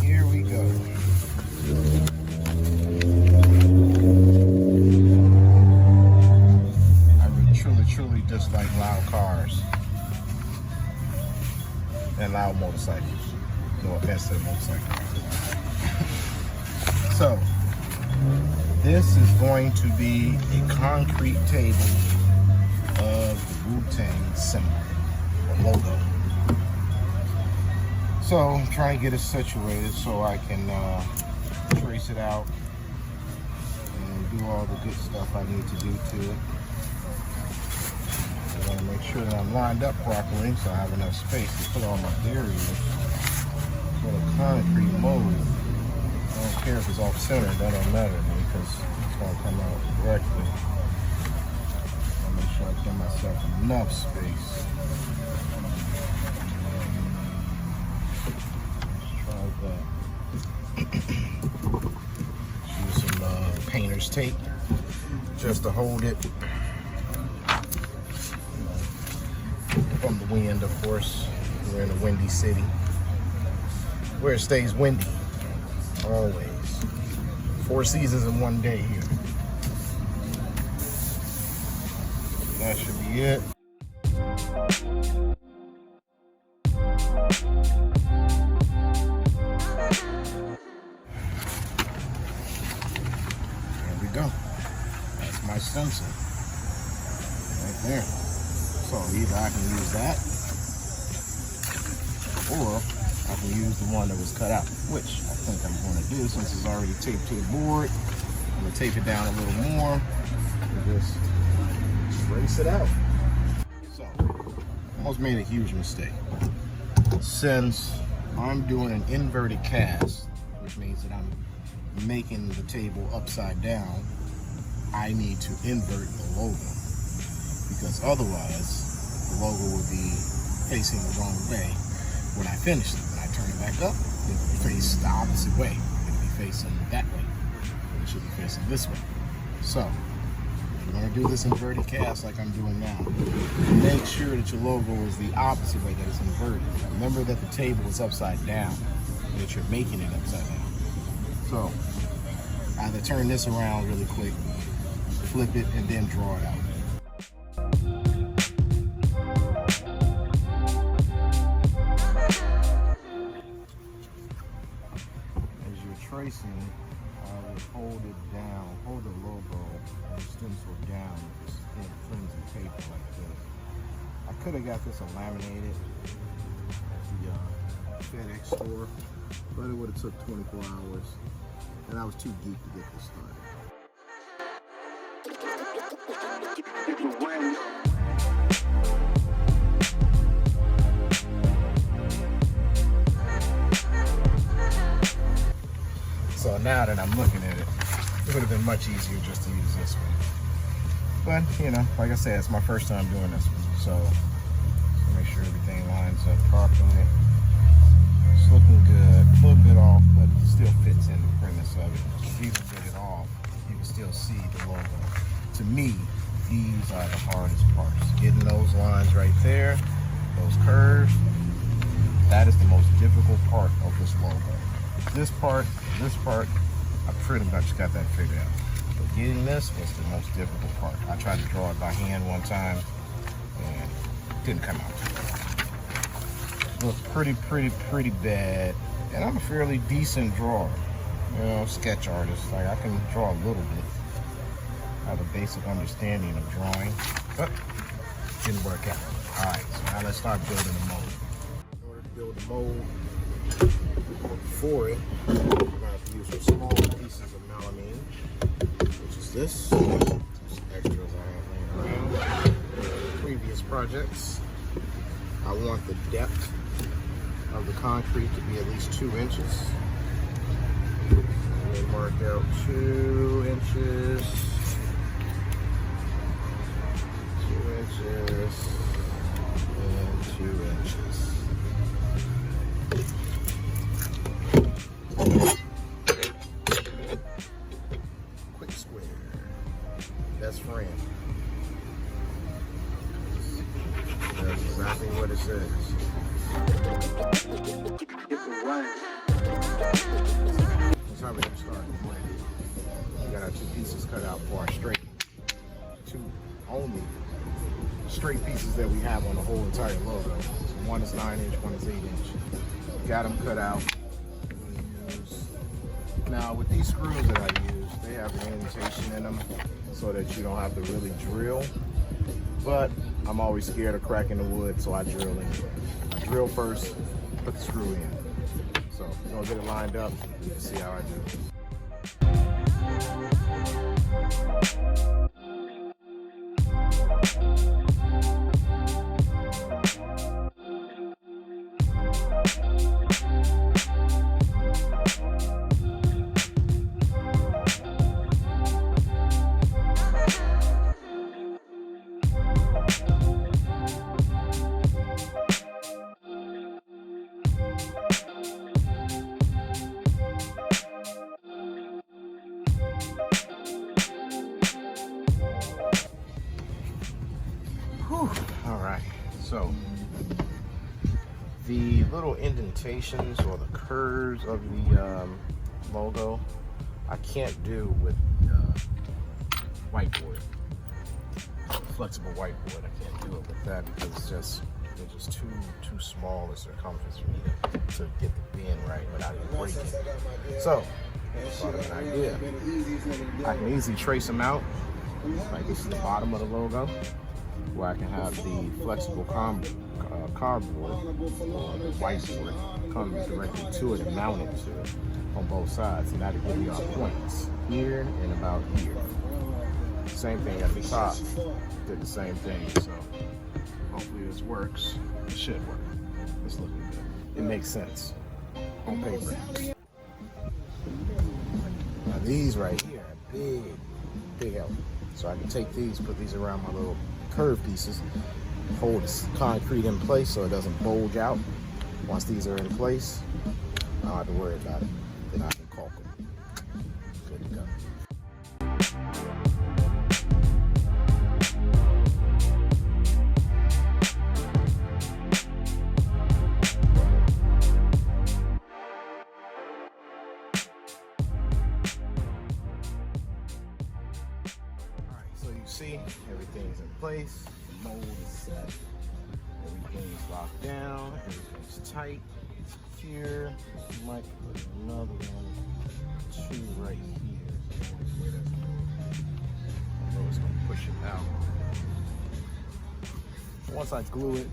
Here we go. I truly dislike loud cars and loud motorcycles. No offense to the motorcycle. So, this is going to be a concrete table of the Wu-Tang symbol or logo. So I'm trying to get it situated so I can trace it out and do all the good stuff I need to do to it. I want to make sure that I'm lined up properly so I have enough space to put all my areas for the concrete mold. I don't care if it's off center, that don't matter because it's going to come out correctly. I'll make sure I give myself enough space. Use some painter's tape just to hold it from the wind, of course. We're in a windy city where it stays windy always. 4 seasons in one day here. That should be it. Go. That's my stencil right there. So either I can use that or I can use the one that was cut out, which I think I'm going to do since it's already taped to the board. I'm going to tape it down a little more and just trace it out. So, almost made a huge mistake. Since I'm doing an inverted cast, which means that I'm making the table upside down, I need to invert the logo because otherwise the logo would be facing the wrong way when I finish it. When I turn it back up, it will face the opposite way. It will be facing that way. It should be facing this way. So if you're going to do this inverted cast like I'm doing now, make sure that your logo is the opposite way that it's inverted. Remember that the table is upside down, that you're making it upside down. So, either turn this around really quick, flip it, and then draw it out. As you're tracing, I would hold it down, hold the logo and stencil down with this flimsy paper like this. I could have got this laminated at the FedEx store, but it would have took 24 hours. And I was too geek to get this started. So now that I'm looking at it, it would have been much easier just to use this one. But, you know, like I said, it's my first time doing this one. So make sure everything lines up properly. It's looking good, a little bit off, but it still fits in the premise of it. If you get it off, you can still see the logo. To me, these are the hardest parts. Getting those lines right there, those curves, that is the most difficult part of this logo. This part, I pretty much got that figured out. But getting this was the most difficult part. I tried to draw it by hand one time, and it didn't come out too well. Looks pretty bad, and I'm a fairly decent drawer, you know, sketch artist. Like I can draw a little bit. I have a basic understanding of drawing, but it didn't work out. All right, so now let's start building the mold. In order to build the mold for it, we're going to have to use some small pieces of melamine, which is this. Some extras I have laying around. Previous projects. I want the depth of the concrete to be at least 2 inches. And then mark out 2 inches, 2 inches, and 2 inches. Quick square. Best friend. exactly what it says. That's how we're gonna start. We got our 2 pieces cut out for our straight. 2 only straight pieces that we have on the whole entire logo. So one is 9-inch, one is 8-inch. Got them cut out. Now with these screws that I use, they have an indentation in them so that you don't have to really drill. But I'm always scared of cracking the wood, so I drill in. I drill first, put the screw in. So we're gonna get it lined up and see how I do. All right, so the little indentations or the curves of the logo, I can't do with whiteboard, flexible whiteboard. I can't do it with that because they're just too small a circumference for me to get the bend right without it breaking. So, I thought of an idea. I can easily trace them out. Like this is the bottom of the logo, where I can have the flexible cardboard or the whiteboard come directly to it and mount it to it on both sides. And that'll give you our points here and about here. Same thing at the top, did the same thing. So hopefully this works. It should work. It's looking good. It makes sense on paper. Now these right here are big help. So I can take these, put these around my little curved pieces, hold this concrete in place so it doesn't bulge out. Once these are in place, I don't have to worry about it. Then I can caulk them. Good to go. See, everything's in place, the mold is set, everything's locked down, everything's tight, secure. You might put another one, 2 right here. I know it's gonna push it out. Once I glue it,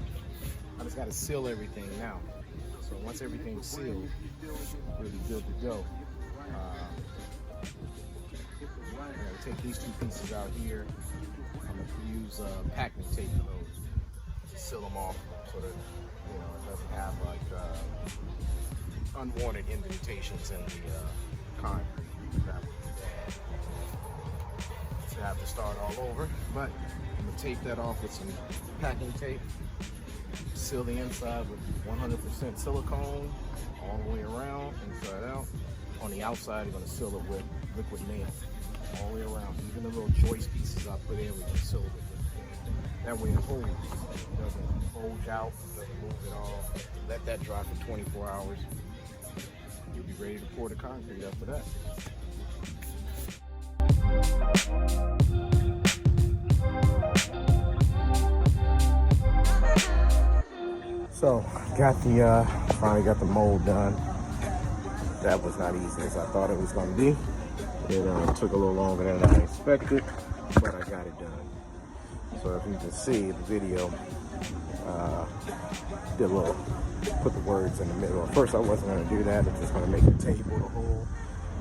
I just gotta seal everything now. So once everything's sealed, really good to go. I'm gonna take these 2 pieces out here. I'm gonna use packing tape for those to seal them off so that it doesn't have like unwanted indentations in the concrete. That would be bad. So I have to start all over, but I'm gonna tape that off with some packing tape. Seal the inside with 100% silicone all the way around, inside out. On the outside, you're gonna seal it with liquid nail. All the way around. Even the little joist pieces I put in, we can seal it. That way it holds. It doesn't bulge out, doesn't move at all. Let that dry for 24 hours. You'll be ready to pour the concrete after that. So, finally got the mold done. That was not easy as I thought it was going to be. It took a little longer than I expected, but I got it done. So if you can see the video, put the words in the middle. At first I wasn't going to do that. It's just going to make the table the whole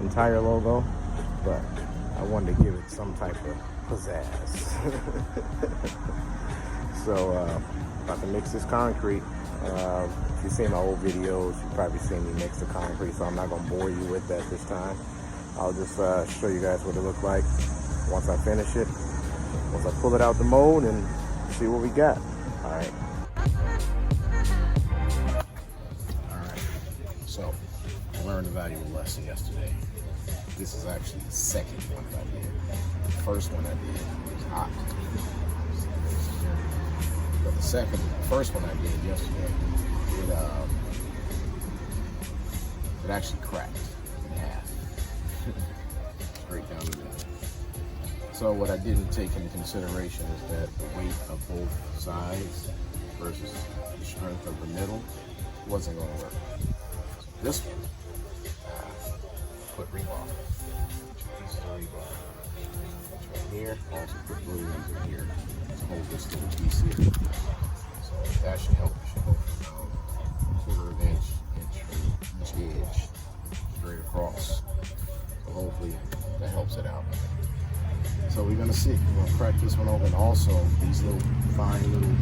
entire logo, but I wanted to give it some type of pizzazz. So about to mix this concrete. If you've seen my old videos, you've probably seen me mix the concrete, so I'm not going to bore you with that this time. I'll just show you guys what it looks like once I finish it. Once I pull it out the mold and see what we got. All right. So I learned a valuable lesson yesterday. This is actually the second one I did. The first one I did was hot. But the first one I did yesterday, it actually cracked in half, straight down the middle. So what I didn't take into consideration is that the weight of both sides versus the strength of the middle wasn't going to work. So this one, put rebar, pieces of rebar. Right here, also put glue into here to hold this little piece here. So that should help. It should go from quarter of inch from each edge straight across. So hopefully that helps it out. So we're gonna see. We're gonna crack this one open. Also, these little fine little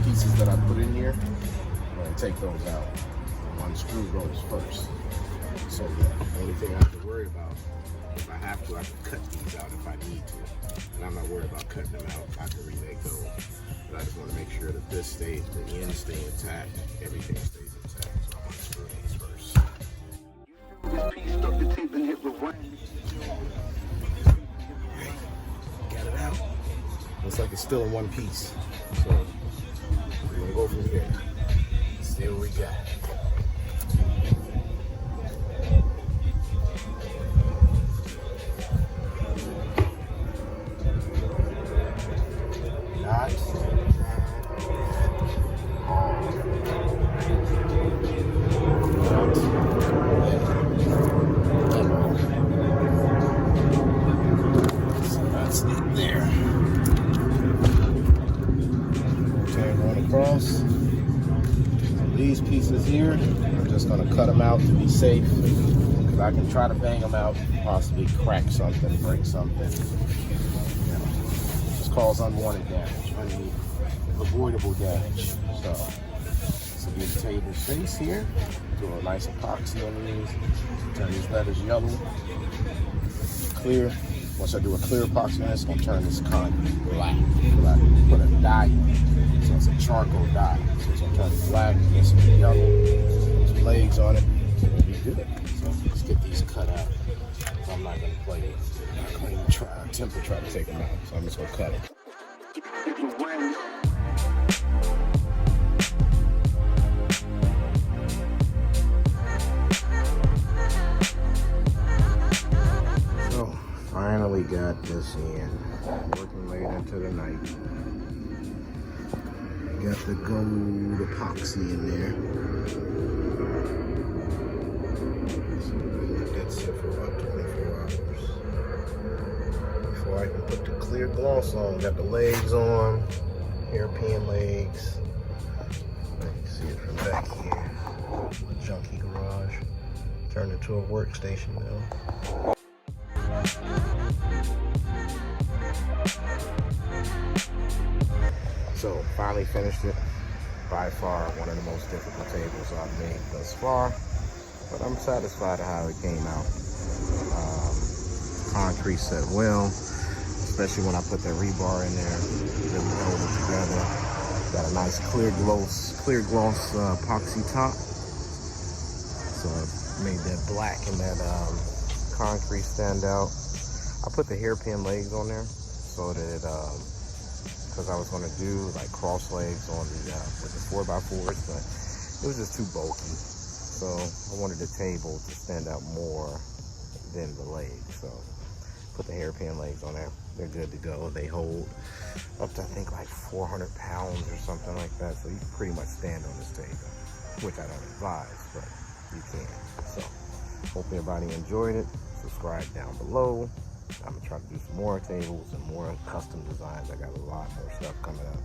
pieces that I put in here, I'm gonna take those out. Unscrew those first. So the only thing I have to worry about, if I have to, I can cut these out if I need to. And I'm not worried about cutting them out. I can remake those. But I just want to make sure that this stays, the ends stay intact, everything stays intact. So I'm gonna unscrew these first. Got it out. Looks like it's still in one piece. So we're gonna go from here. See what we got. These pieces here, I'm just going to cut them out to be safe, because I can try to bang them out, possibly crack something, break something, just cause unwanted damage, unavoidable damage. So this will be the table face here. Do a nice epoxy on these. Turn these letters yellow, clear. Once I do a clear epoxy on this, I'm going to turn this concrete black. Put a dye in it. So it's a charcoal dye. So it's going to turn it black, get some yellow, some legs on it. It'll be good. So let's get these cut out. So I'm not going to play with it. I'm not going to attempt to try to take them out. So I'm just going to cut it. Finally got this in. Working late into the night. Got the gold epoxy in there. So we're gonna let that sit for about 24 hours before I can put the clear gloss on. Got the legs on, hairpin legs. You can see it from back here. Junky garage. Turned into a workstation now. So finally finished it. By far one of the most difficult tables I've made thus far, but I'm satisfied at how it came out. Concrete set well, especially when I put that rebar in there. Really held it together. Got a nice clear gloss epoxy top. So I made that black and that concrete stand out. I put the hairpin legs on there so that because I was going to do like cross legs on the with the 4x4s, but it was just too bulky. So I wanted the table to stand out more than the legs. So put the hairpin legs on there. They're good to go. They hold up to I think like 400 pounds or something like that. So you can pretty much stand on this table, which I don't advise, but you can. So hope everybody enjoyed it. Subscribe down below. I'm gonna try to do some more tables and more custom designs. I got a lot more stuff coming up.